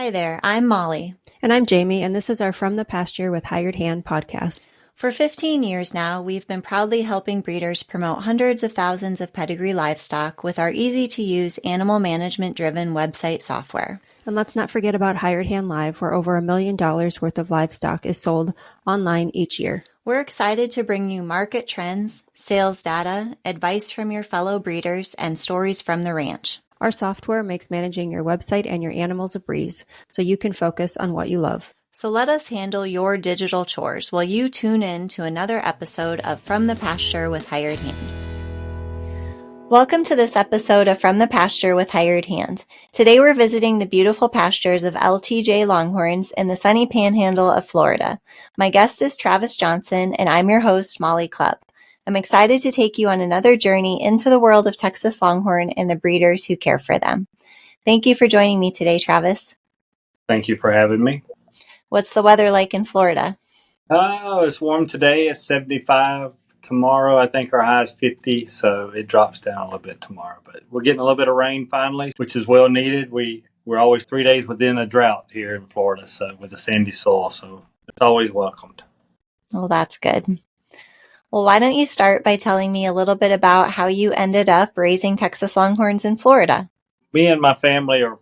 Hi there, I'm Molly. And I'm Jamie, and this is our From the Pasture with Hired Hand podcast. For 15 years now, we've been proudly helping breeders promote hundreds of thousands of pedigree livestock with our easy-to-use animal management-driven website software. And let's not forget about Hired Hand Live, where over $1 million worth of livestock is sold online each year. We're excited to bring you market trends, sales data, advice from your fellow breeders, and stories from the ranch. Our software makes managing your website and your animals a breeze, so you can focus on what you love. So let us handle your digital chores while you tune in to another episode of From the Pasture with Hired Hand. Welcome to this episode of From the Pasture with Hired Hand. Today we're visiting the beautiful pastures of LTJ Longhorns in the sunny panhandle of Florida. My guest is Travis Johnson, and I'm your host, Molly Clubb. I'm excited to take you on another journey into the world of Texas Longhorn and the breeders who care for them. Thank you for joining me today, Travis. Thank you for having me. What's the weather like in Florida? It's warm today. It's 75. Tomorrow, I think our high is 50, so it drops down a little bit tomorrow. But we're getting a little bit of rain finally, which is well needed. We're always 3 days within a drought here in Florida, so with the sandy soil, so it's always welcomed. Well, that's good. Well, why don't you start by telling me a little bit about how you ended up raising Texas Longhorns in Florida? Me and my family, or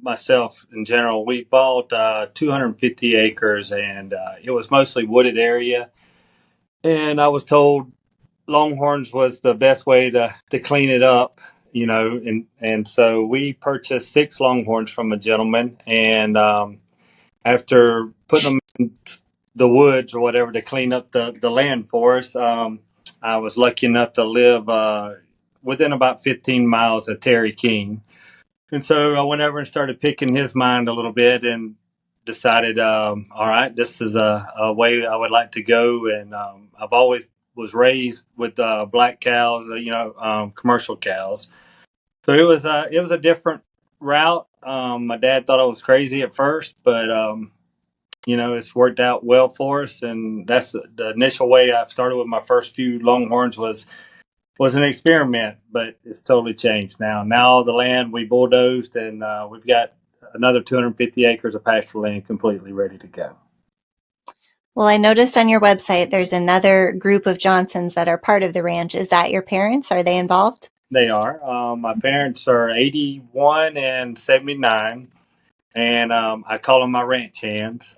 myself in general, we bought 250 acres, and it was mostly wooded area. And I was told Longhorns was the best way to clean it up, and so we purchased 6 Longhorns from a gentleman, and after putting them in the woods or whatever to clean up the land for us, I was lucky enough to live within about 15 miles of Terry King. And so I went over and started picking his mind a little bit and decided, all right, this is a way I would like to go. And I've always was raised with black cows, commercial cows. So it was a different route. My dad thought I was crazy at first, but it's worked out well for us. And that's the initial way I started with my first few Longhorns was an experiment, but it's totally changed now. Now the land we bulldozed, and we've got another 250 acres of pasture land completely ready to go. Well, I noticed on your website there's another group of Johnsons that are part of the ranch. Is that your parents? Are they involved? They are. My parents are 81 and 79, and I call them my ranch hands.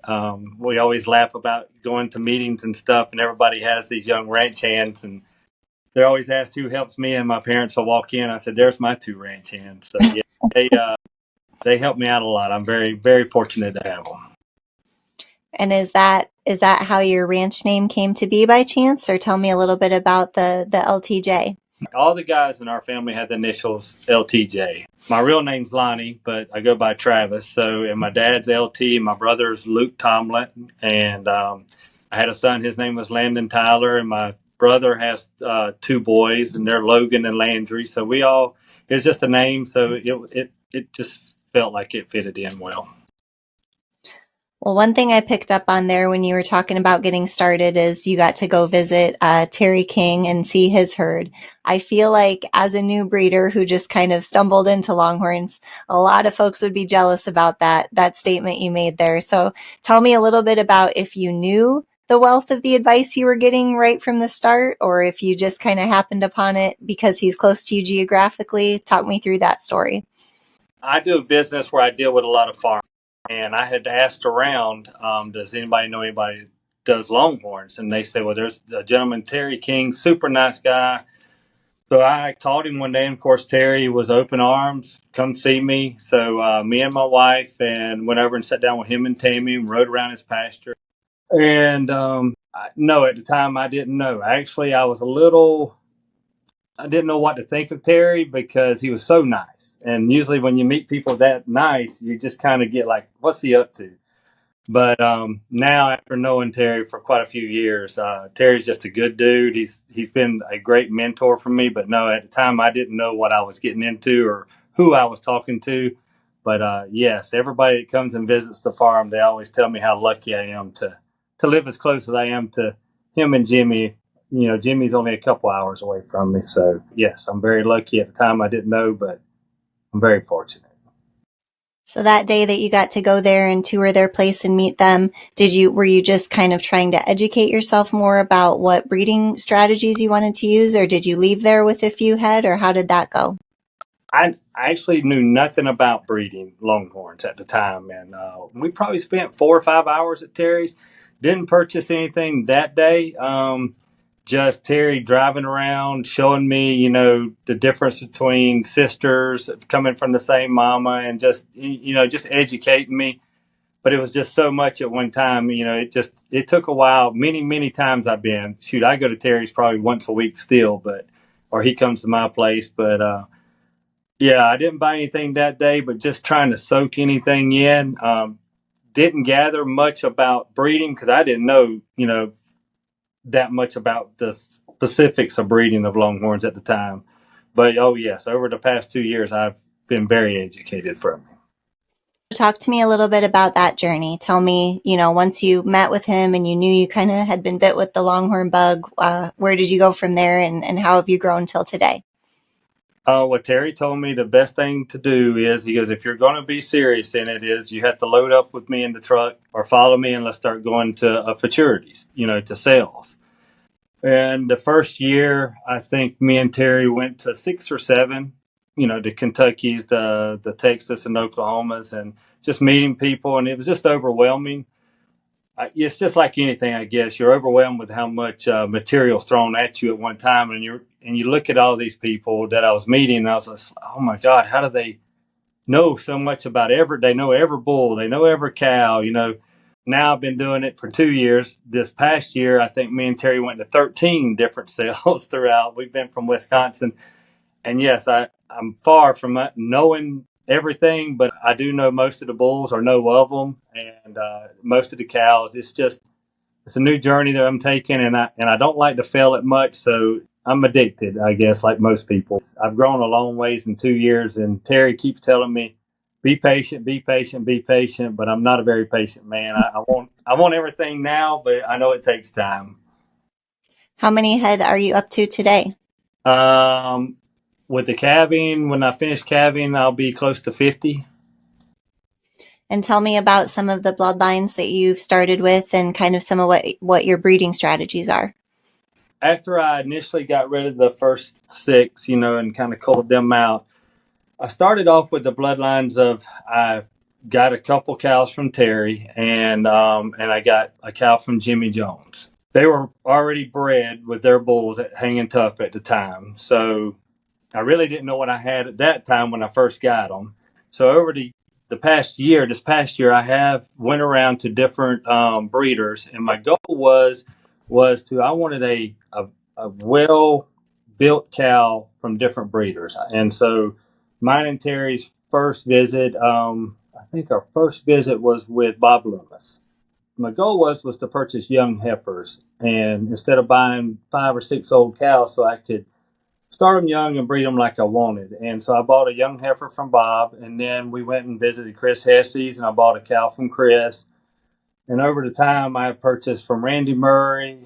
We always laugh about going to meetings and stuff, and everybody has these young ranch hands, and they're always asked who helps me, and my parents will walk in. I said, "There's my 2 ranch hands." So yeah, they help me out a lot. I'm very, very fortunate to have them. And is that how your ranch name came to be by chance? Or tell me a little bit about the LTJ. All the guys in our family had the initials LTJ. My real name's Lonnie, but I go by Travis. So, and my dad's LT, my brother's Luke Tomlin, and I had a son. His name was Landon Tyler, and my brother has 2 boys, and they're Logan and Landry. So it's just a name. So it just felt like it fitted in well. Well, one thing I picked up on there when you were talking about getting started is you got to go visit Terry King and see his herd. I feel like as a new breeder who just kind of stumbled into Longhorns, a lot of folks would be jealous about that statement you made there. So tell me a little bit about if you knew the wealth of the advice you were getting right from the start, or if you just kind of happened upon it because he's close to you geographically. Talk me through that story. I do a business where I deal with a lot of farmers. And I had asked around, does anybody know anybody who does Longhorns? And they said, well, there's a gentleman, Terry King, super nice guy. So I called him one day, and of course, Terry was open arms, come see me. So me and my wife and went over and sat down with him and Tammy and rode around his pasture. And no, at the time, I didn't know. Actually, I didn't know what to think of Terry because he was so nice. And usually when you meet people that nice, you just kind of get like, what's he up to? But now, after knowing Terry for quite a few years, Terry's just a good dude. He's been a great mentor for me. But no, at the time, I didn't know what I was getting into or who I was talking to. But yes, everybody that comes and visits the farm, they always tell me how lucky I am to live as close as I am to him and Jimmy. Jimmy's only a couple hours away from me. So, yes, I'm very lucky. At the time, I didn't know, but I'm very fortunate. So that day that you got to go there and tour their place and meet them, were you just kind of trying to educate yourself more about what breeding strategies you wanted to use, or did you leave there with a few head, or how did that go? I actually knew nothing about breeding Longhorns at the time, and we probably spent 4 or 5 hours at Terry's. Didn't purchase anything that day. Just Terry driving around, showing me, the difference between sisters coming from the same mama, and just educating me. But it was just so much at one time. It took a while. Many, many times I've been. Shoot, I go to Terry's probably once a week still, or he comes to my place, but. Yeah, I didn't buy anything that day, but just trying to soak anything in. Didn't gather much about breeding because I didn't know, that much about the specifics of breeding of Longhorns at the time. But oh yes, over the past 2 years, I've been very educated from it. Talk to me a little bit about that journey. Tell me, once you met with him and you knew you kind of had been bit with the Longhorn bug, where did you go from there, and how have you grown till today? What Terry told me the best thing to do is, he goes, if you're going to be serious in it, is you have to load up with me in the truck or follow me and let's start going to futurities, to sales. And the first year, I think me and Terry went to 6 or 7, the Kentuckys, the Texas and Oklahomas, and just meeting people. And it was just overwhelming. It's just like anything, I guess. You're overwhelmed with how much material is thrown at you at one time. And you look at all these people that I was meeting, and I was like, oh my God, how do they know so much about they know every bull, they know every cow. Now I've been doing it for 2 years. This past year, I think me and Terry went to 13 different sales throughout. We've been from Wisconsin. And yes, I'm far from knowing everything, but I do know most of the bulls or know of them, and most of the cows. It's a new journey that I'm taking, and I don't like to fail it much, so I'm addicted, I guess, like most people. I've grown a long ways in 2 years, and Terry keeps telling me, "Be patient, be patient, be patient." But I'm not a very patient man. I want everything now, but I know it takes time. How many head are you up to today? With the calving, when I finish calving, I'll be close to 50. And tell me about some of the bloodlines that you've started with and kind of some of what your breeding strategies are. After I initially got rid of the first 6, and kind of culled them out, I started off with the bloodlines I got a couple cows from Terry, and I got a cow from Jimmy Jones. They were already bred with their bulls at Hanging Tough at the time, so I really didn't know what I had at that time when I first got them. So over this past year, I have went around to different breeders, and my goal was I wanted a well built cow from different breeders, and so mine and Terry's first visit, I think our first visit was with Bob Loomis. My goal was to purchase young heifers, and instead of buying 5 or 6 old cows, so I could start them young and breed them like I wanted. And so I bought a young heifer from Bob, and then we went and visited Chris Hesse's, and I bought a cow from Chris. And over the time, I purchased from Randy Murray,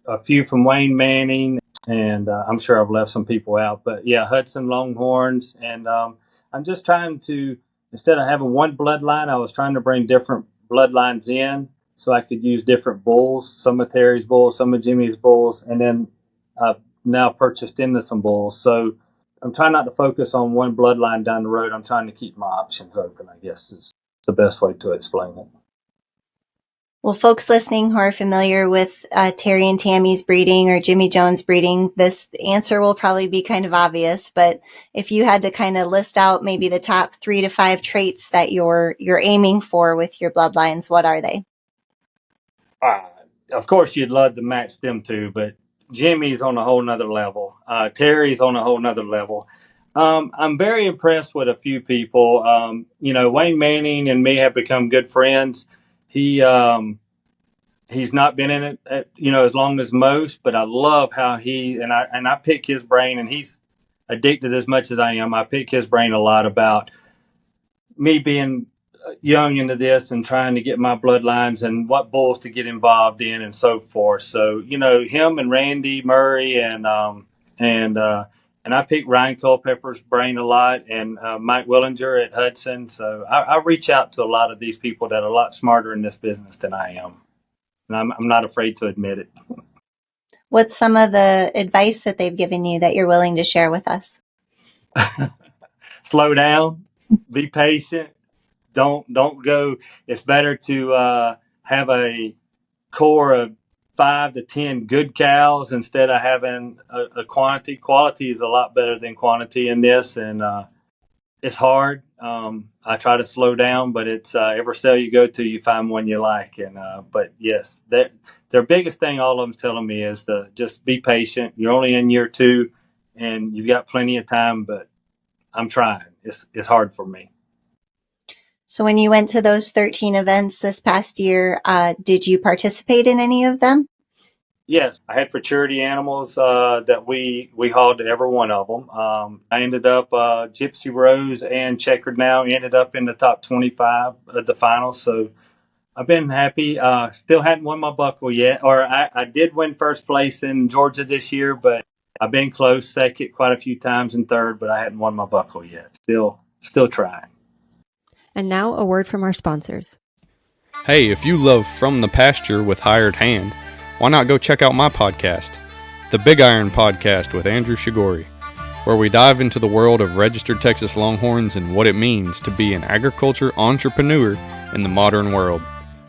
a few from Wayne Manning, and I'm sure I've left some people out. But yeah, Hudson Longhorns. And I'm just trying to, instead of having one bloodline, I was trying to bring different bloodlines in so I could use different bulls, some of Terry's bulls, some of Jimmy's bulls, and then I've now purchased into some bulls. So I'm trying not to focus on one bloodline down the road. I'm trying to keep my options open, I guess is the best way to explain it. Well, folks listening who are familiar with Terry and Tammy's breeding or Jimmy Jones breeding, this answer will probably be kind of obvious. But if you had to kind of list out maybe the top 3 to 5 traits that you're aiming for with your bloodlines, what are they? Of course, you'd love to match them two, but Jimmy's on a whole nother level. Terry's on a whole nother level. I'm very impressed with a few people. Wayne Manning and me have become good friends. He's not been in it, as long as most, but I love how I pick his brain, and he's addicted as much as I am. I pick his brain a lot about me being young into this and trying to get my bloodlines and what bulls to get involved in and so forth. So, him and Randy Murray and and I pick Ryan Culpepper's brain a lot, and Mike Willinger at Hudson. So I reach out to a lot of these people that are a lot smarter in this business than I am, and I'm not afraid to admit it. What's some of the advice that they've given you that you're willing to share with us? Slow down, be patient. Don't go. It's better to have a core of 5 to 10 good cows instead of having a quantity. Quality is a lot better than quantity in this, and it's hard. I try to slow down, but it's every sale you go to, you find one you like. And but yes, their biggest thing, all of them's telling me, is to just be patient. You're only in year 2, and you've got plenty of time. But I'm trying. It's hard for me. So when you went to those 13 events this past year, did you participate in any of them? Yes, I had futurity animals that we hauled to every one of them. I ended up Gypsy Rose and Checkered Now ended up in the top 25 of the finals. So I've been happy. Still hadn't won my buckle yet, or I did win first place in Georgia this year, but I've been close, second quite a few times, and third, but I hadn't won my buckle yet. Still trying. And now a word from our sponsors. Hey, if you love From the Pasture with Hired Hand, why not go check out my podcast, The Big Iron Podcast with Andrew Shigori, where we dive into the world of registered Texas Longhorns and what it means to be an agriculture entrepreneur in the modern world,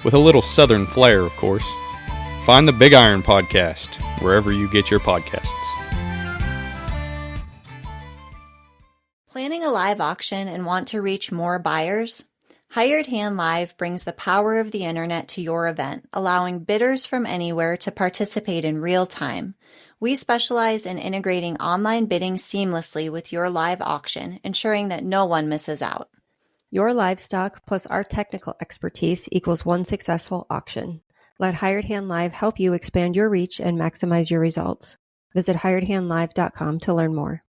with a little southern flair, of course. Find The Big Iron Podcast wherever you get your podcasts. Planning a live auction and want to reach more buyers? Hired Hand Live brings the power of the internet to your event, allowing bidders from anywhere to participate in real time. We specialize in integrating online bidding seamlessly with your live auction, ensuring that no one misses out. Your livestock plus our technical expertise equals one successful auction. Let Hired Hand Live help you expand your reach and maximize your results. Visit hiredhandlive.com to learn more.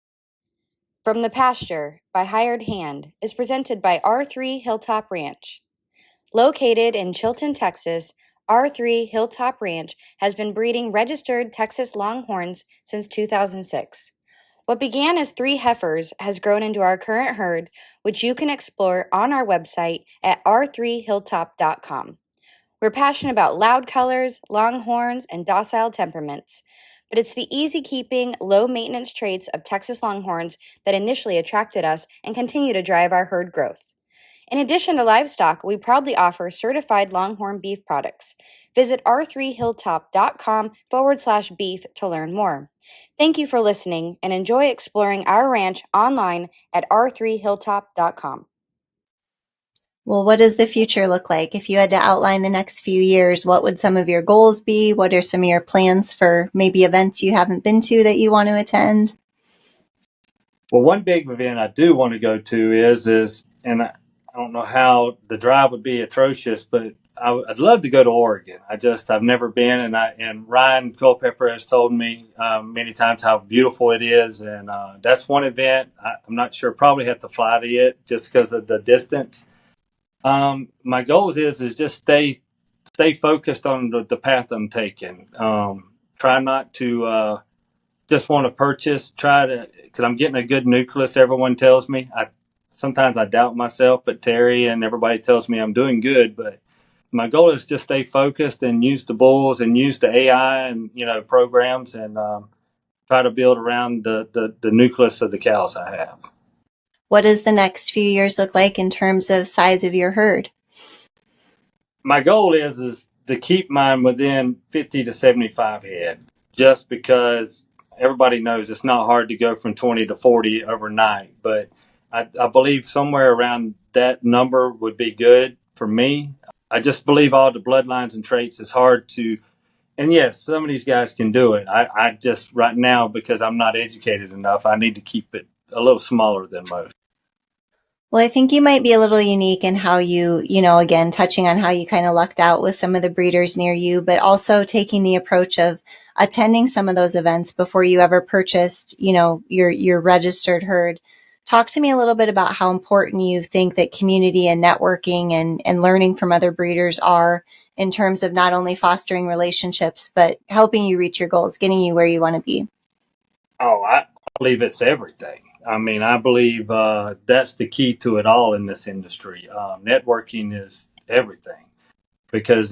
From the Pasture by Hired Hand is presented by R3 Hilltop Ranch. Located in Chilton, Texas, R3 Hilltop Ranch has been breeding registered Texas Longhorns since 2006. What began as 3 heifers has grown into our current herd, which you can explore on our website at r3hilltop.com. We're passionate about loud colors, longhorns, and docile temperaments. But it's the easy-keeping, low-maintenance traits of Texas Longhorns that initially attracted us and continue to drive our herd growth. In addition to livestock, we proudly offer certified Longhorn beef products. Visit r3hilltop.com/beef to learn more. Thank you for listening and enjoy exploring our ranch online at r3hilltop.com. Well, what does the future look like? If you had to outline the next few years, what would some of your goals be? What are some of your plans for maybe events you haven't been to that you want to attend? Well, one big event I do want to go to is, and I don't know how the drive would be atrocious, but I'd love to go to Oregon. I've never been, and Ryan Culpepper has told me many times how beautiful it is, and that's one event. I'm not sure, probably have to fly to it just because of the distance. My goals is just stay focused on the path I'm taking. Try not to just want to purchase. Because I'm getting a good nucleus. Everyone tells me. Sometimes I doubt myself, but Terry and everybody tells me I'm doing good. But my goal is just stay focused and use the bulls and use the AI and programs and try to build around the nucleus of the cows I have. What does the next few years look like in terms of size of your herd? My goal is to keep mine within 50 to 75 head, just because everybody knows it's not hard to go from 20 to 40 overnight. But I believe somewhere around that number would be good for me. I just believe all the bloodlines and traits is hard to, and yes, some of these guys can do it. I just, right now, because I'm not educated enough, I need to keep it a little smaller than most. Well, I think you might be a little unique in how you again, touching on how you kind of lucked out with some of the breeders near you, but also taking the approach of attending some of those events before you ever purchased, your registered herd. Talk to me a little bit about how important you think that community and networking and learning from other breeders are in terms of not only fostering relationships, but helping you reach your goals, getting you where you want to be. Oh, believe it's everything. I mean, I believe that's the key to it all in this industry. Networking is everything because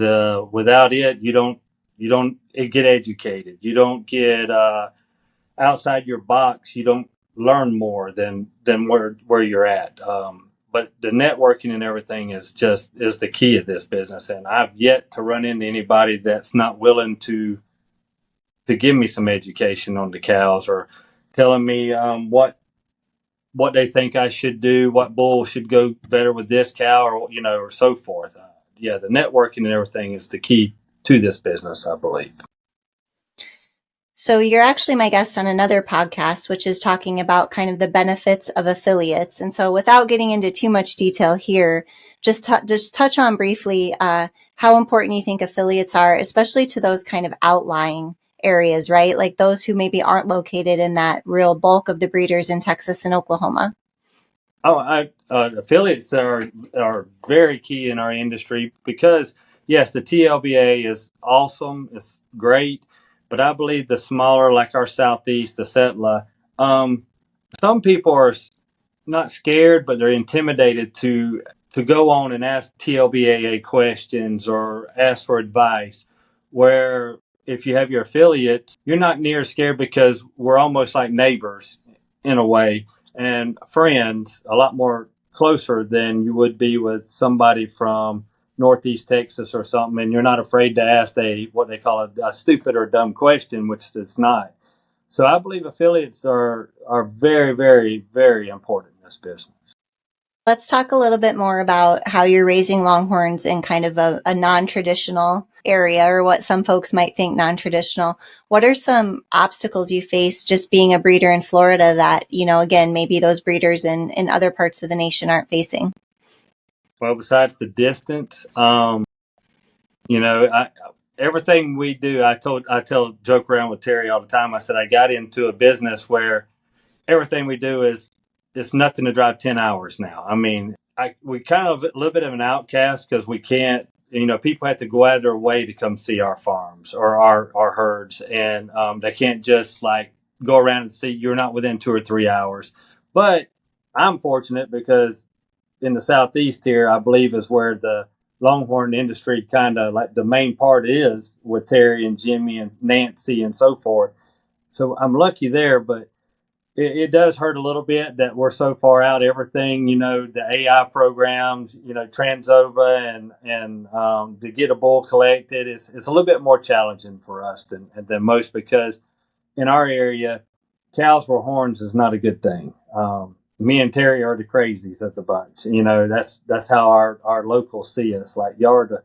without it, you don't get educated. You don't get outside your box. You don't learn more than where you're at. But the networking and everything is the key of this business. And I've yet to run into anybody that's not willing to give me some education on the cows or telling me what they think I should do, what bull should go better with this cow, or or so forth. Yeah, the networking and everything is the key to this business, I believe. So you're actually my guest on another podcast, which is talking about kind of the benefits of affiliates. And so without getting into too much detail here, just touch on briefly how important you think affiliates are, especially to those kind of outlying areas, right? Like those who maybe aren't located in that real bulk of the breeders in Texas and Oklahoma. Affiliates are very key in our industry because yes, the TLBA is awesome, it's great, but I believe the smaller, like our Southeast, the SETLA, some people are not scared, but they're intimidated to go on and ask TLBAA questions or ask for advice. Where if you have your affiliates, you're not near scared because we're almost like neighbors in a way and friends, a lot more closer than you would be with somebody from Northeast Texas or something, and you're not afraid to ask what they call a stupid or dumb question, which it's not. So I believe affiliates are very, very, very important in this business. Let's talk a little bit more about how you're raising Longhorns in kind of a non-traditional area, or what some folks might think non-traditional. What are some obstacles you face just being a breeder in Florida that, again, maybe those breeders in other parts of the nation aren't facing? Well, besides the distance, everything we do, joke around with Terry all the time. I said I got into a business where everything we do is it's nothing to drive 10 hours now. I mean, we kind of a little bit of an outcast because we can't, people have to go out of their way to come see our farms or our herds, and they can't just like go around and see. You're not within 2 or 3 hours. But I'm fortunate because in the Southeast here, I believe is where the Longhorn industry kind of like the main part is with Terry and Jimmy and Nancy and so forth. So I'm lucky there, but it does hurt a little bit that we're so far out. Everything, the AI programs, Transova and to get a bull collected, it's a little bit more challenging for us than most because in our area, cows with horns is not a good thing. Me and Terry are the crazies of the bunch. That's how our locals see us. Like y'all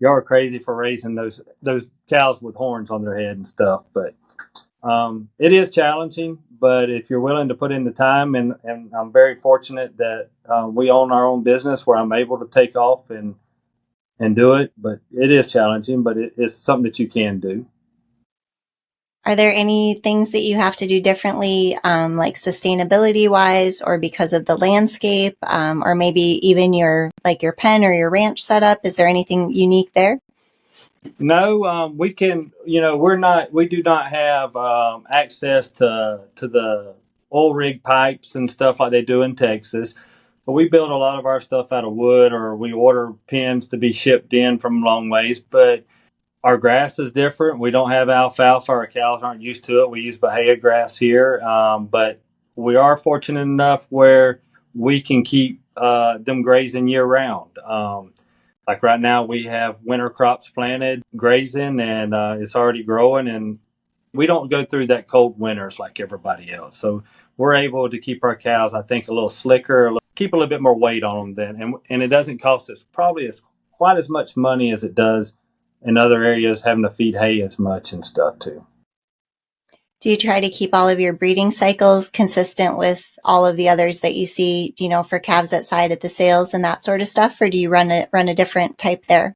are crazy for raising those cows with horns on their head and stuff, but. It is challenging, but if you're willing to put in the time, and I'm very fortunate that we own our own business where I'm able to take off and do it, but it is challenging, but it's something that you can do. Are there any things that you have to do differently, like sustainability wise, or because of the landscape, or maybe even your pen or your ranch setup? Is there anything unique there? No, we can. We do not have access to the oil rig pipes and stuff like they do in Texas. But we build a lot of our stuff out of wood, or we order pins to be shipped in from long ways. But our grass is different. We don't have alfalfa. Our cows aren't used to it. We use Bahia grass here, but we are fortunate enough where we can keep them grazing year round. Like right now, we have winter crops planted, grazing, and it's already growing. And we don't go through that cold winters like everybody else. So we're able to keep our cows, I think, a little slicker, keep a little bit more weight on them then. And it doesn't cost us probably quite as much money as it does in other areas having to feed hay as much and stuff too. Do you try to keep all of your breeding cycles consistent with all of the others that you see, for calves that side at the sales and that sort of stuff? Or do you run a different type there?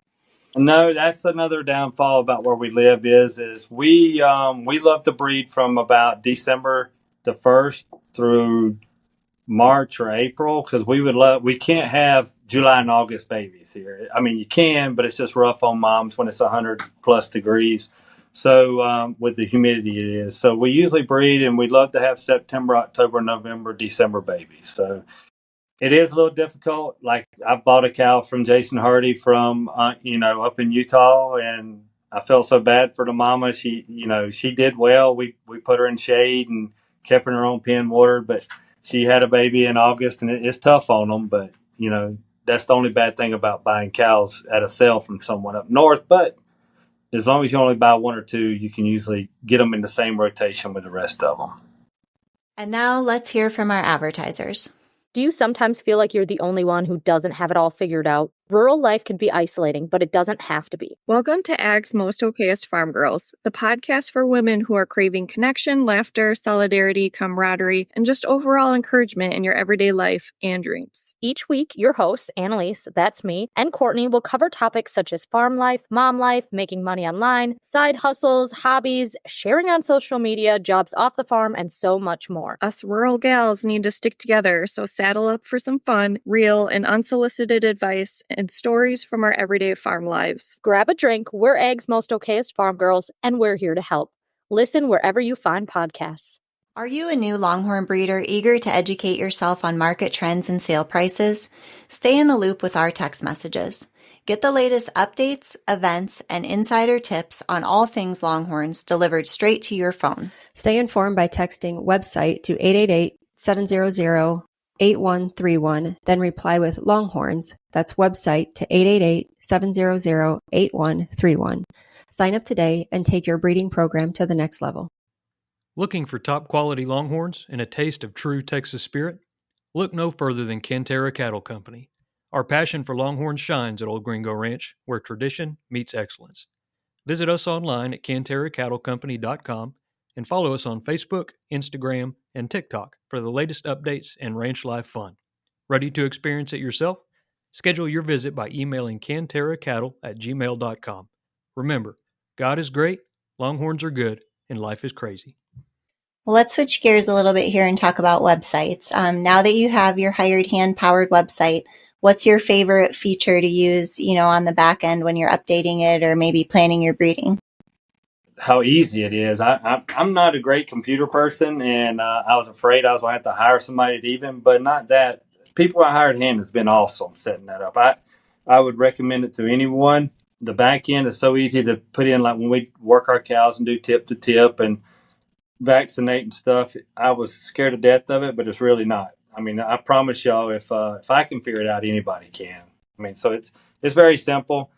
No, that's another downfall about where we live is we love to breed from about December the 1st through March or April because we can't have July and August babies here. I mean, you can, but it's just rough on moms when it's 100 plus degrees. So with the humidity it is. So we usually breed, and we love to have September, October, November, December babies. So it is a little difficult. Like I bought a cow from Jason Hardy from up in Utah, and I felt so bad for the mama. She did well. We put her in shade and kept her in her own pen, watered, but she had a baby in August, and it's tough on them. But that's the only bad thing about buying cows at a sale from someone up north. But as long as you only buy one or two, you can usually get them in the same rotation with the rest of them. And now let's hear from our advertisers. Do you sometimes feel like you're the only one who doesn't have it all figured out? Rural life can be isolating, but it doesn't have to be. Welcome to Ag's Most Okayest Farm Girls, the podcast for women who are craving connection, laughter, solidarity, camaraderie, and just overall encouragement in your everyday life and dreams. Each week, your hosts, Annalise, that's me, and Courtney will cover topics such as farm life, mom life, making money online, side hustles, hobbies, sharing on social media, jobs off the farm, and so much more. Us rural gals need to stick together, so saddle up for some fun, real, and unsolicited advice and stories from our everyday farm lives. Grab a drink, we're Ag's Most Okayest Farm Girls, and we're here to help. Listen wherever you find podcasts. Are you a new Longhorn breeder eager to educate yourself on market trends and sale prices? Stay in the loop with our text messages. Get the latest updates, events, and insider tips on all things Longhorns delivered straight to your phone. Stay informed by texting website to 888-700-8131, then reply with Longhorns. That's website to 888-700-8131. Sign up today and take your breeding program to the next level. Looking for top-quality Longhorns and a taste of true Texas spirit? Look no further than Cantera Cattle Company. Our passion for Longhorns shines at Old Gringo Ranch, where tradition meets excellence. Visit us online at CanteraCattleCompany.com and follow us on Facebook, Instagram, and TikTok for the latest updates and ranch life fun. Ready to experience it yourself? Schedule your visit by emailing canteracattle@gmail.com. Remember, God is great, Longhorns are good, and life is crazy. Well, let's switch gears a little bit here and talk about websites. Now that you have your hired hand powered website, what's your favorite feature to use, on the back end when you're updating it or maybe planning your breeding? How easy it is. I'm not a great computer person, and I was afraid I was going to have to hire somebody to even, but not that. People at Hired Hand has been awesome setting that up. I would recommend it to anyone. The back end is so easy to put in, like when we work our cows and do tip to tip and vaccinate and stuff. I was scared to death of it, but it's really not. I mean, I promise y'all, if I can figure it out, anybody can. I mean, so it's very simple.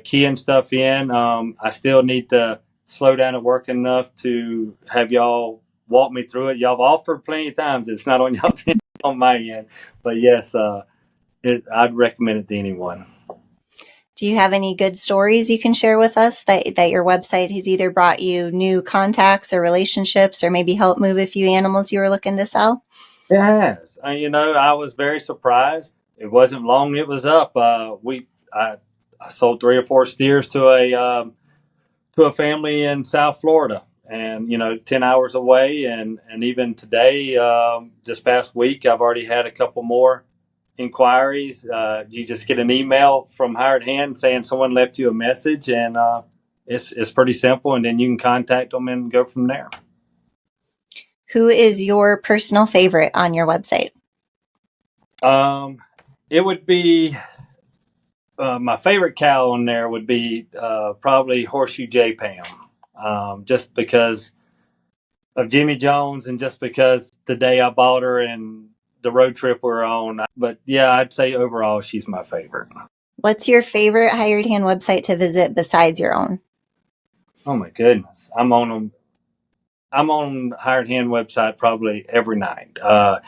Keying stuff in. I still need to slow down at work enough to have y'all walk me through it. Y'all have offered plenty of times. It's not on y'all's end, on my end. But yes, I'd recommend it to anyone. Do you have any good stories you can share with us that your website has either brought you new contacts or relationships or maybe helped move a few animals you were looking to sell? It has. I was very surprised. It wasn't long it was up. I sold 3 or 4 steers to a family in South Florida, and 10 hours away. And even today, this past week, I've already had a couple more inquiries. You just get an email from Hired Hand saying someone left you a message, and it's pretty simple, and then you can contact them and go from there. Who is your personal favorite on your website? It would be my favorite cow on there would be probably Horseshoe J Pam, just because of Jimmy Jones and just because the day I bought her and the road trip we're on. But yeah, I'd say overall she's my favorite. What's your favorite Hired Hand website to visit besides your own? Oh my goodness, I'm on Hired Hand website probably every night. Like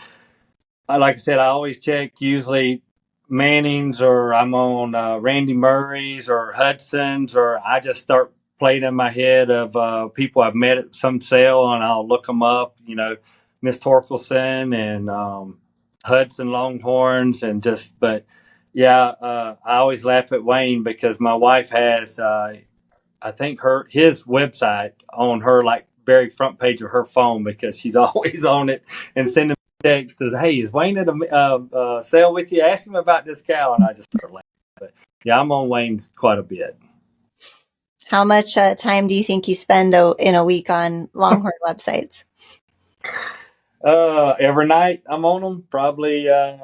I said, I always check usually Manning's, or I'm on Randy Murray's or Hudson's, or I just start playing in my head of people I've met at some sale, and I'll look them up, Miss Torkelson and Hudson Longhorns, and but yeah, I always laugh at Wayne because my wife has, I think his website on her like very front page of her phone because she's always on it and sending text as, "Hey, is Wayne at a sale with you? Ask him about this cow," and I just start laughing. But yeah, I'm on Wayne's quite a bit. How much time do you think you spend in a week on Longhorn websites? Every night I'm on them, probably a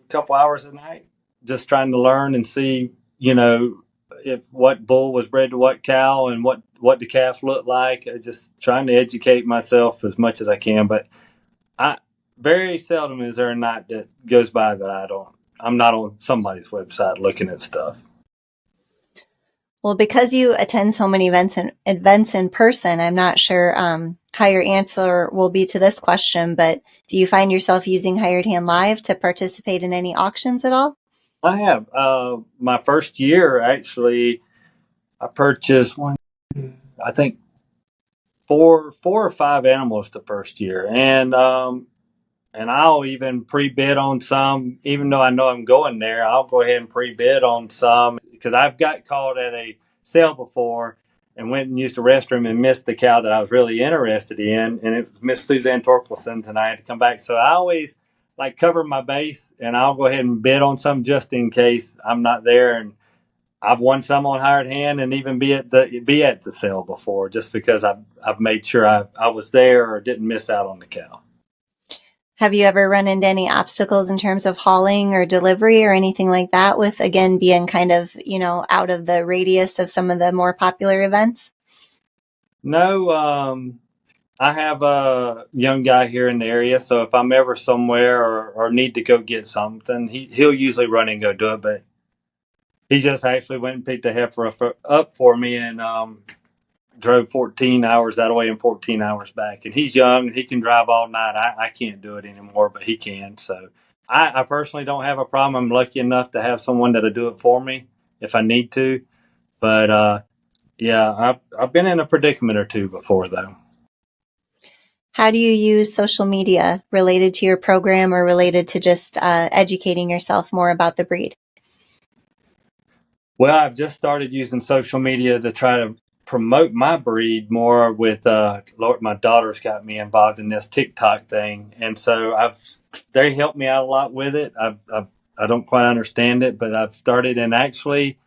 couple hours a night, just trying to learn and see, if what bull was bred to what cow and what the calf looked like. Just trying to educate myself as much as I can. But I very seldom is there a night that goes by that I'm not on somebody's website looking at stuff. Well, because you attend so many events in person, I'm not sure how your answer will be to this question, but do you find yourself using Hired Hand Live to participate in any auctions at all? I have. My first year, actually, I purchased I think four or five animals the first year, and I'll even pre-bid on some, even though I know I'm going there. I'll go ahead and pre-bid on some because I've got called at a sale before and went and used the restroom and missed the cow that I was really interested in, and it was Miss Suzanne Torkelson's, and I had to come back. So I always like cover my base, and I'll go ahead and bid on some just in case I'm not there. And I've won some on hired hand and even be at the sale before, just because I've made sure I was there or didn't miss out on the cow. Have you ever run into any obstacles in terms of hauling or delivery or anything like that with, again, being kind of, out of the radius of some of the more popular events? No, I have a young guy here in the area, so if I'm ever somewhere or need to go get something, he'll usually run and go do it. But he just actually went and picked a heifer up for me and drove 14 hours that way and 14 hours back. And he's young and he can drive all night. I can't do it anymore, but he can. So I personally don't have a problem. I'm lucky enough to have someone that'll do it for me if I need to. But yeah, I've been in a predicament or two before, though. How do you use social media related to your program or related to just educating yourself more about the breed? Well, I've just started using social media to try to promote my breed more with Lord, my daughter's got me involved in this TikTok thing, and so they helped me out a lot with it. I don't quite understand it, but I've started and actually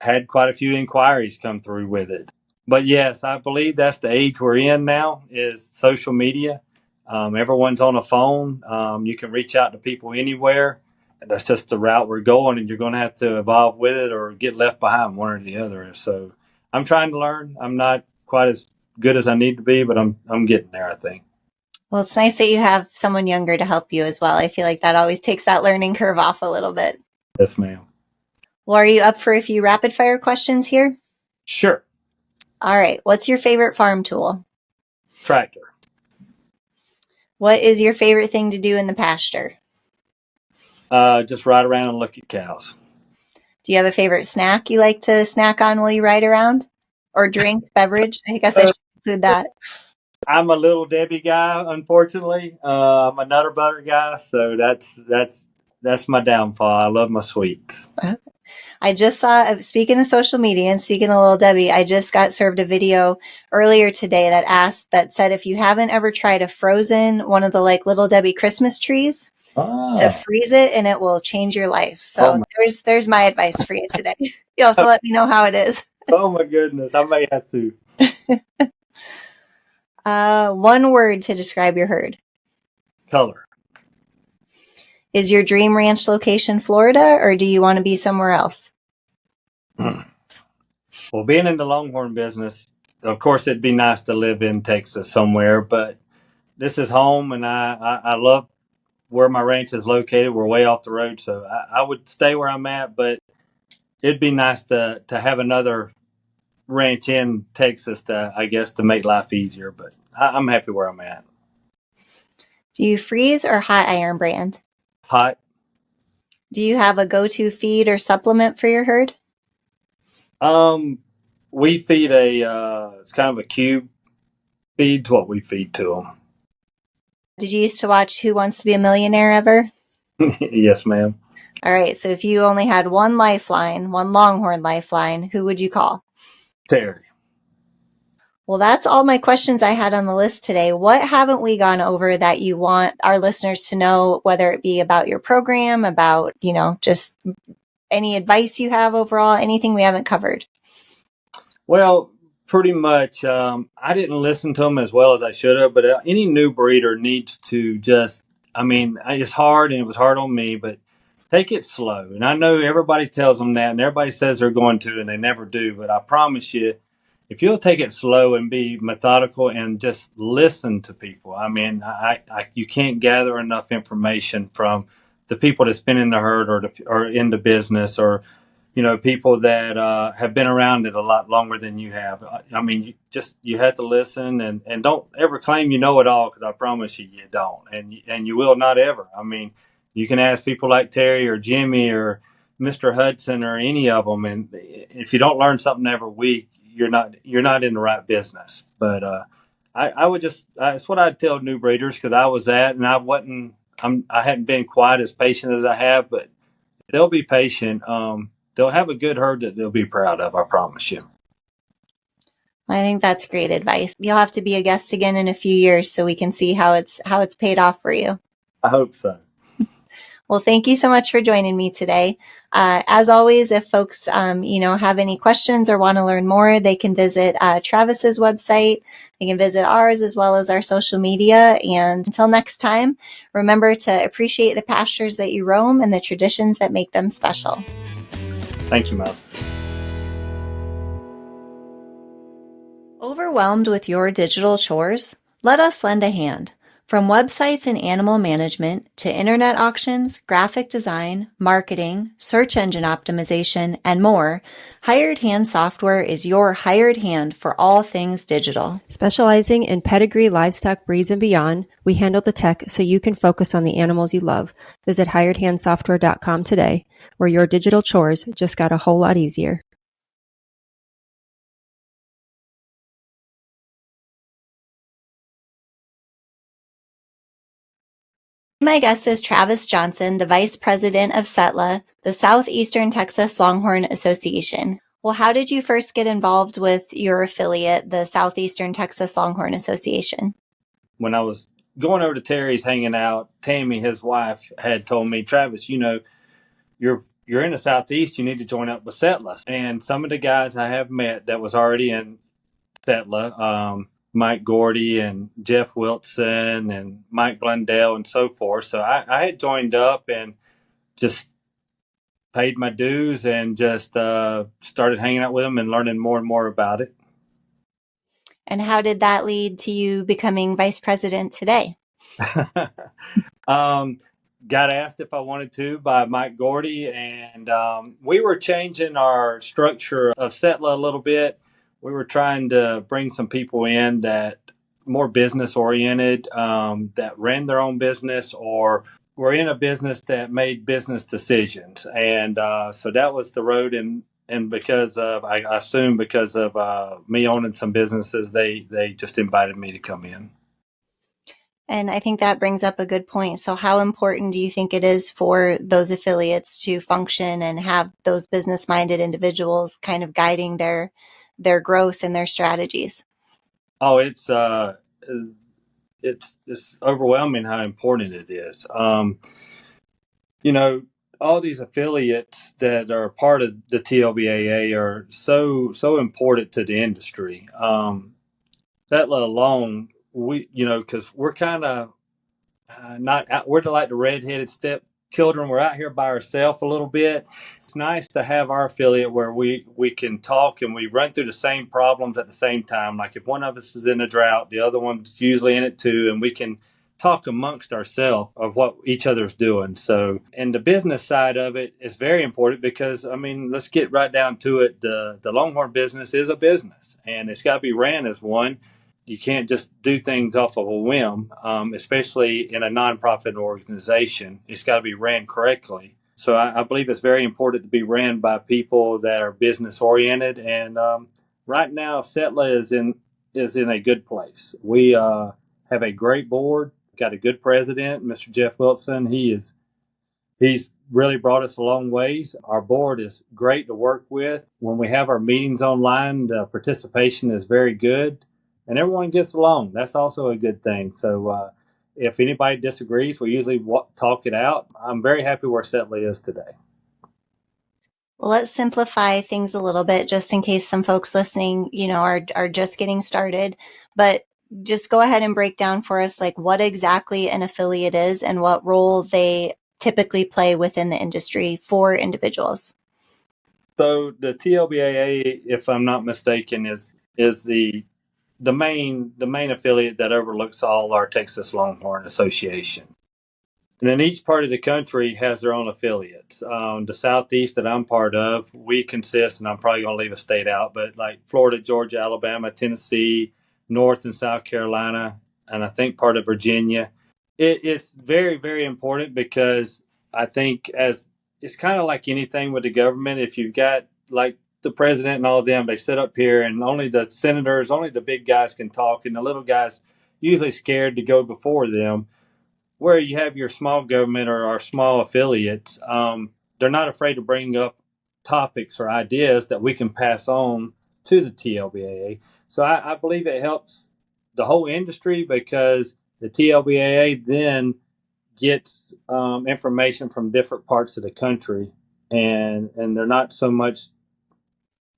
had quite a few inquiries come through with it. But yes, I believe that's the age we're in now is social media. Everyone's on a phone. You can reach out to people anywhere. That's just the route we're going, and you're going to have to evolve with it or get left behind, one or the other. So I'm trying to learn. I'm not quite as good as I need to be, but I'm getting there, I think. Well, it's nice that you have someone younger to help you as well. I feel like that always takes that learning curve off a little bit. Yes, ma'am. Well, are you up for a few rapid fire questions here? Sure. All right. What's your favorite farm tool? Tractor. What is your favorite thing to do in the pasture? Just ride around and look at cows. Do you have a favorite snack you like to snack on while you ride around? Or drink, beverage? I guess I should include that. I'm a Little Debbie guy, unfortunately. I'm a Nutter Butter guy, so that's my downfall. I love my sweets. I just saw, speaking of social media and speaking of Little Debbie, I just got served a video earlier today that said if you haven't ever tried one of the like Little Debbie Christmas trees, to freeze it and it will change your life. So there's my advice for you today. You'll have to let me know how it is. Oh my goodness, I may have to. One word to describe your herd. Color. Is your dream ranch location Florida, or do you want to be somewhere else? Well, being in the Longhorn business, of course, it'd be nice to live in Texas somewhere, but this is home, and I love where my ranch is located. We're way off the road, so I would stay where I'm at, but it'd be nice to have another ranch in Texas to make life easier, but I'm happy where I'm at. Do you freeze or hot iron brand? Hot. Do you have a go-to feed or supplement for your herd? We feed it's kind of a cube feed's what we feed to them. Did you used to watch Who Wants to Be a Millionaire ever? Yes, ma'am. All right, so if you only had one Longhorn lifeline, who would you call? Terry. Well, that's all my questions I had on the list today. What haven't we gone over that you want our listeners to know, whether it be about your program, about, just any advice you have overall, anything we haven't covered? Well, pretty much. I didn't listen to them as well as I should have, but any new breeder needs to just, I mean, it's hard and it was hard on me, but take it slow. And I know everybody tells them that and everybody says they're going to and they never do, but I promise you, if you'll take it slow and be methodical and just listen to people, I mean, you can't gather enough information from the people that's been in the herd or in the business or people that have been around it a lot longer than you have. I mean, you have to listen and don't ever claim you know it all because I promise you don't, and you will not ever. I mean, you can ask people like Terry or Jimmy or Mr. Hudson or any of them, and if you don't learn something every week, you're not in the right business. But I would just that's what I'd tell new breeders because I was that, and I hadn't been quite as patient as I have, but they'll be patient. They'll have a good herd that they'll be proud of, I promise you. I think that's great advice. You'll have to be a guest again in a few years so we can see how it's paid off for you. I hope so. Well, thank you so much for joining me today. As always, if folks, have any questions or want to learn more, they can visit Travis's website. They can visit ours as well as our social media. And until next time, remember to appreciate the pastures that you roam and the traditions that make them special. Thank you, Mel. Overwhelmed with your digital chores? Let us lend a hand. From websites and animal management to internet auctions, graphic design, marketing, search engine optimization, and more, Hired Hand Software is your hired hand for all things digital. Specializing in pedigree, livestock breeds, and beyond, we handle the tech so you can focus on the animals you love. Visit hiredhandsoftware.com today, where your digital chores just got a whole lot easier. My guest is Travis Johnson, the Vice President of SETLA, the Southeastern Texas Longhorn Association. Well, how did you first get involved with your affiliate, the Southeastern Texas Longhorn Association? When I was going over to Terry's hanging out, Tammy, his wife, had told me, Travis, you're in the Southeast, you need to join up with SETLA. And some of the guys I have met that was already in SETLA, Mike Gordy and Jeff Wilson and Mike Blundell and so forth. So I had joined up and just paid my dues and just started hanging out with them and learning more and more about it. And how did that lead to you becoming vice president today? Got asked if I wanted to by Mike Gordy, and we were changing our structure of SETLA a little bit. We were trying to bring some people in that more business oriented, that ran their own business or were in a business that made business decisions. And so that was the road. And because of, I assume because of me owning some businesses, they just invited me to come in. And I think that brings up a good point. So how important do you think it is for those affiliates to function and have those business-minded individuals kind of guiding their growth and their strategies? Oh, it's overwhelming how important it is. All these affiliates that are part of the TLBAA are so important to the industry. SETLA alone, because we're kind of we're like the redheaded stepchildren. We're out here by ourselves a little bit. It's nice to have our affiliate where we can talk and we run through the same problems at the same time. Like if one of us is in a drought, the other one's usually in it too, and we can talk amongst ourselves of what each other's doing. So, and the business side of it is very important because, I mean, let's get right down to it. The Longhorn business is a business and it's got to be ran as one. You can't just do things off of a whim, especially in a nonprofit organization. It's got to be ran correctly. So I believe it's very important to be ran by people that are business oriented. And right now, SETLA is in a good place. We have a great board, got a good president, Mr. Jeff Wilson. He's really brought us a long ways. Our board is great to work with. When we have our meetings online, the participation is very good. And everyone gets along. That's also a good thing. So if anybody disagrees, we usually talk it out. I'm very happy where SETLA is today. Well, let's simplify things a little bit just in case some folks listening, are just getting started. But just go ahead and break down for us like what exactly an affiliate is and what role they typically play within the industry for individuals. So the TLBAA, if I'm not mistaken, is the main affiliate that overlooks all our Texas Longhorn Association. And then each part of the country has their own affiliates. The Southeast that I'm part of, we consist, and I'm probably going to leave a state out, but like Florida, Georgia, Alabama, Tennessee, North and South Carolina, and I think part of Virginia. It's very, very important because I think as it's kind of like anything with the government, if you've got like the president and all of them, they sit up here and only the senators, only the big guys can talk, and the little guys usually scared to go before them. Where you have your small government or our small affiliates, they're not afraid to bring up topics or ideas that we can pass on to the TLBAA. So I believe it helps the whole industry because the TLBAA then gets information from different parts of the country, and they're not so much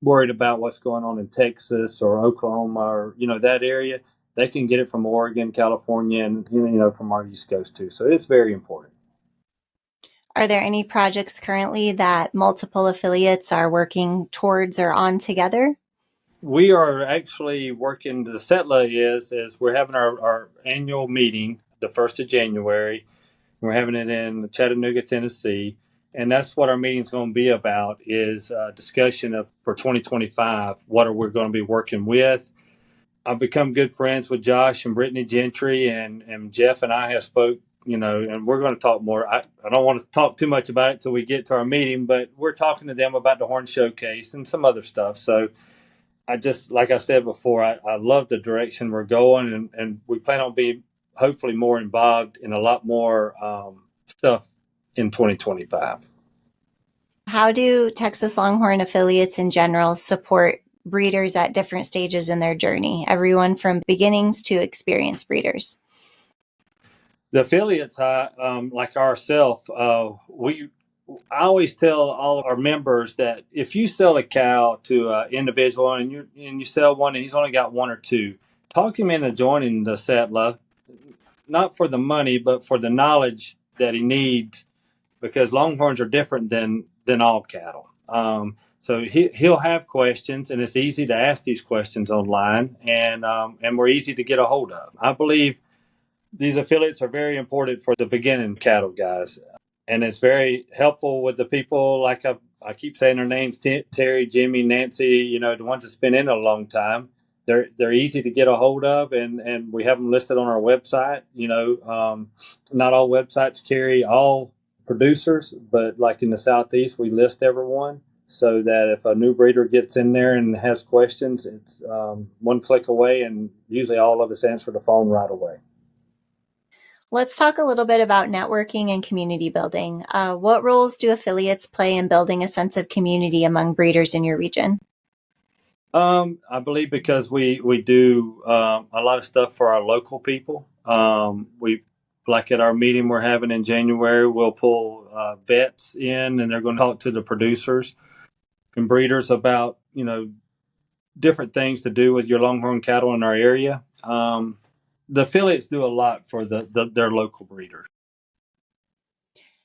worried about what's going on in Texas or Oklahoma or that area. They can get it from Oregon, California, and from our East Coast too. So it's very important. Are there any projects currently that multiple affiliates are working towards or on together? We are actually working. The SETLA is we're having our annual meeting the 1st of January. We're having it in Chattanooga, Tennessee. And that's what our meeting's going to be about is a discussion of for 2025, what are we going to be working with. I've become good friends with Josh and Brittany Gentry, and Jeff and I have spoke, and we're going to talk more. I don't want to talk too much about it till we get to our meeting, but we're talking to them about the Horn Showcase and some other stuff. So I just, like I said before, I love the direction we're going, and we plan on being hopefully more involved in a lot more stuff in 2025. How do Texas Longhorn affiliates in general support breeders at different stages in their journey, everyone from beginnings to experienced breeders? The affiliates, like ourselves, I always tell all of our members that if you sell a cow to an individual and you sell one and he's only got one or two, talk him into joining the SETLA, not for the money, but for the knowledge that he needs, because Longhorns are different than all cattle. So he'll have questions, and it's easy to ask these questions online, and we're easy to get a hold of. I believe these affiliates are very important for the beginning cattle guys, and it's very helpful with the people like I keep saying their names: Terry, Jimmy, Nancy. The ones that's been in a long time. They're easy to get a hold of, and we have them listed on our website. Not all websites carry all producers, but like in the Southeast, we list everyone so that if a new breeder gets in there and has questions, it's one click away, and usually all of us answer the phone right away. Let's talk a little bit about networking and community building. What roles do affiliates play in building a sense of community among breeders in your region? I believe because we do a lot of stuff for our local people. We like at our meeting we're having in January, we'll pull vets in, and they're going to talk to the producers and breeders about different things to do with your Longhorn cattle in our area. The affiliates do a lot for their local breeders.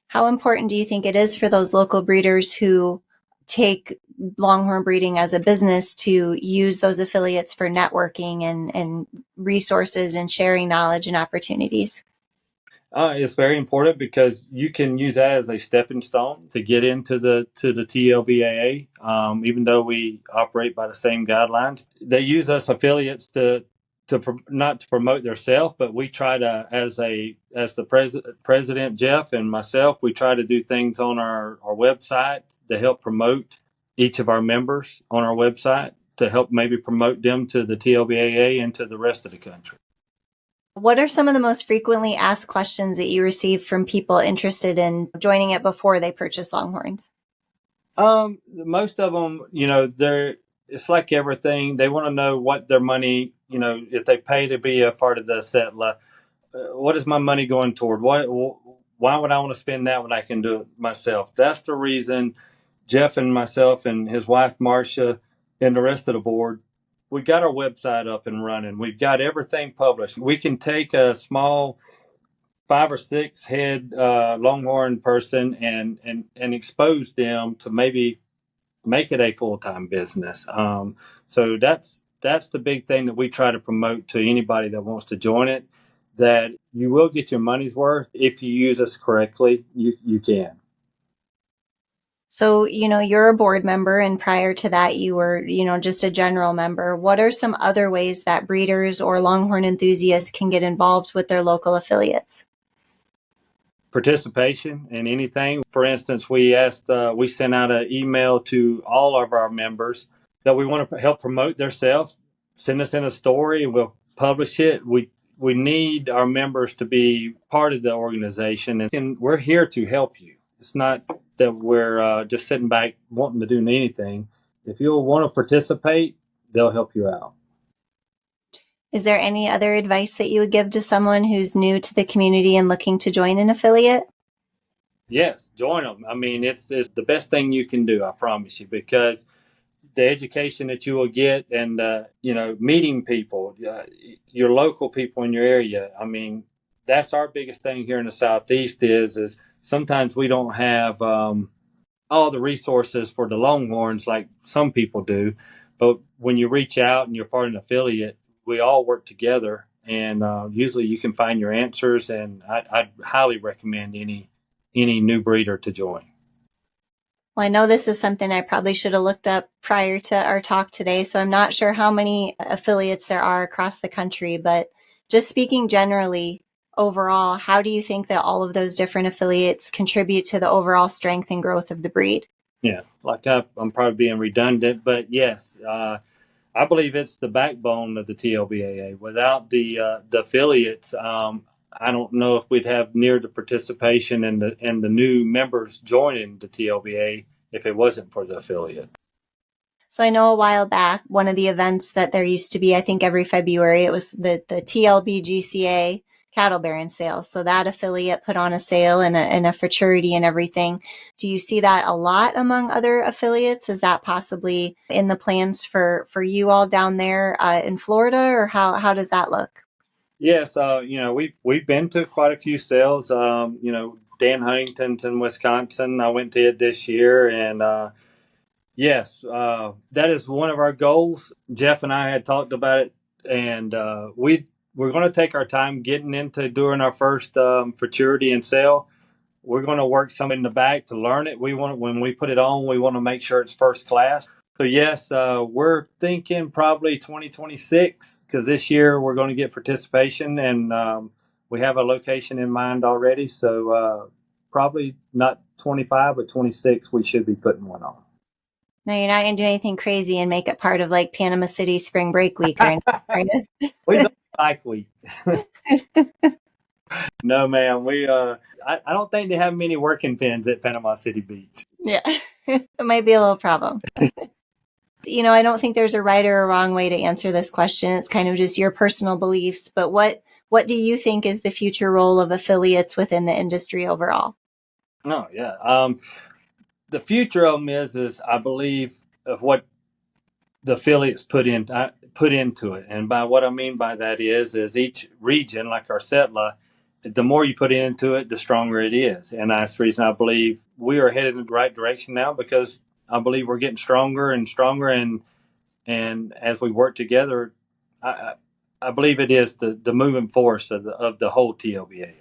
How important do you think it is for those local breeders who take Longhorn breeding as a business to use those affiliates for networking and resources and sharing knowledge and opportunities? It's very important because you can use that as a stepping stone to get into the TLBAA. Even though we operate by the same guidelines, they use us affiliates to not to promote themselves, but we try to, as the president Jeff and myself, we try to do things on our website to help promote each of our members on our website to help maybe promote them to the TLBAA and to the rest of the country. What are some of the most frequently asked questions that you receive from people interested in joining it before they purchase Longhorns? Most of them, it's like everything. They want to know what their money, if they pay to be a part of the SETLA, what is my money going toward? Why would I want to spend that when I can do it myself? That's the reason Jeff and myself and his wife, Marcia, and the rest of the board, we got our website up and running. We've got everything published. We can take a small 5 or 6 head Longhorn person and expose them to maybe make it a full-time business. So that's the big thing that we try to promote to anybody that wants to join it, that you will get your money's worth if you use us correctly. You can. So, you're a board member, and prior to that, you were, just a general member. What are some other ways that breeders or Longhorn enthusiasts can get involved with their local affiliates? Participation in anything. For instance, we sent out an email to all of our members that we want to help promote themselves. Send us in a story and we'll publish it. We need our members to be part of the organization, and we're here to help you. It's not that we're just sitting back wanting to do anything. If you'll want to participate, they'll help you out. Is there any other advice that you would give to someone who's new to the community and looking to join an affiliate? Yes, join them. I mean, it's the best thing you can do, I promise you, because the education that you will get and, meeting people, your local people in your area. I mean, that's our biggest thing here in the Southeast is sometimes we don't have all the resources for the Longhorns like some people do. But when you reach out and you're part of an affiliate, we all work together, and usually you can find your answers. And I'd highly recommend any new breeder to join. Well, I know this is something I probably should have looked up prior to our talk today, so I'm not sure how many affiliates there are across the country, but just speaking generally, overall, how do you think that all of those different affiliates contribute to the overall strength and growth of the breed? Yeah, I'm probably being redundant, but yes, I believe it's the backbone of the TLBAA. Without the affiliates, I don't know if we'd have near the participation and the new members joining the TLBA if it wasn't for the affiliate. So I know a while back, one of the events that there used to be, I think every February, it was the TLBGCA cattle bearing sales. So that affiliate put on a sale and a futurity and everything. Do you see that a lot among other affiliates? Is that possibly in the plans for you all down there in Florida, or how does that look? Yes, we've been to quite a few sales. Dan Huntington's in Wisconsin. I went to it this year, and yes, that is one of our goals. Jeff and I had talked about it, and we're going to take our time getting into doing our first futurity and sale. We're going to work some in the back to learn it. When we put it on, we want to make sure it's first class. So yes, we're thinking probably 2026, because this year we're going to get participation, and we have a location in mind already. So probably not 25, but 26, we should be putting one on. No, you're not going to do anything crazy and make it part of like Panama City Spring Break Week or anything, right? We don't like week. No, ma'am. I don't think they have many working pens at Panama City Beach. Yeah, it might be a little problem. I don't think there's a right or a wrong way to answer this question. It's kind of just your personal beliefs. But what do you think is the future role of affiliates within the industry overall? Oh, yeah. The future of them is I believe of what the affiliates put into it. And by what I mean by that is each region, like our SETLA, the more you put into it, the stronger it is. And that's the reason I believe we are headed in the right direction now, because I believe we're getting stronger and stronger. And as we work together, I believe it is the moving force of the whole TLBAA.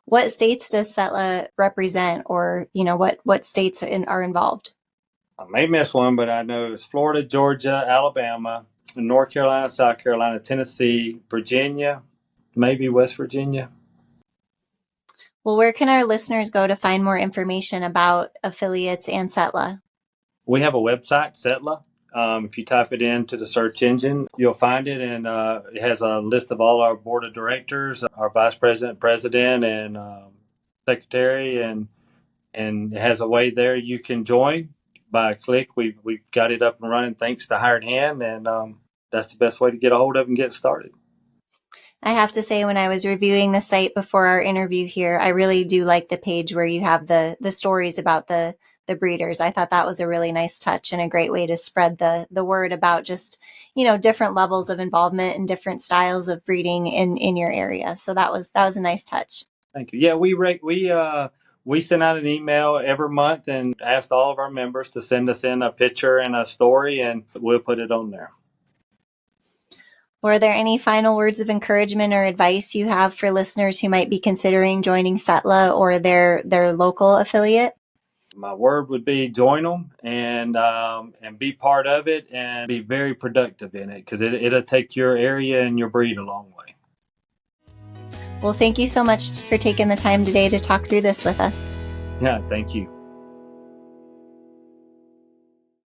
What states does SETLA represent, or what states are involved? I may miss one, but I know it's Florida, Georgia, Alabama, North Carolina, South Carolina, Tennessee, Virginia, maybe West Virginia. Well, where can our listeners go to find more information about affiliates and SETLA? We have a website, SETLA. If you type it into the search engine, you'll find it, and it has a list of all our board of directors, our vice president, president, and secretary, and it has a way there you can join by a click. We've got it up and running thanks to Hired Hand, and that's the best way to get a hold of and get started. I have to say, when I was reviewing the site before our interview here, I really do like the page where you have the stories about the breeders. I thought that was a really nice touch and a great way to spread the word about just, different levels of involvement and different styles of breeding in your area. So that was a nice touch. Thank you. Yeah, we sent out an email every month and asked all of our members to send us in a picture and a story, and we'll put it on there. Were there any final words of encouragement or advice you have for listeners who might be considering joining SETLA or their local affiliate? My word would be join them and be part of it and be very productive in it, because it'll take your area and your breed a long way. Well, thank you so much for taking the time today to talk through this with us. Yeah, thank you.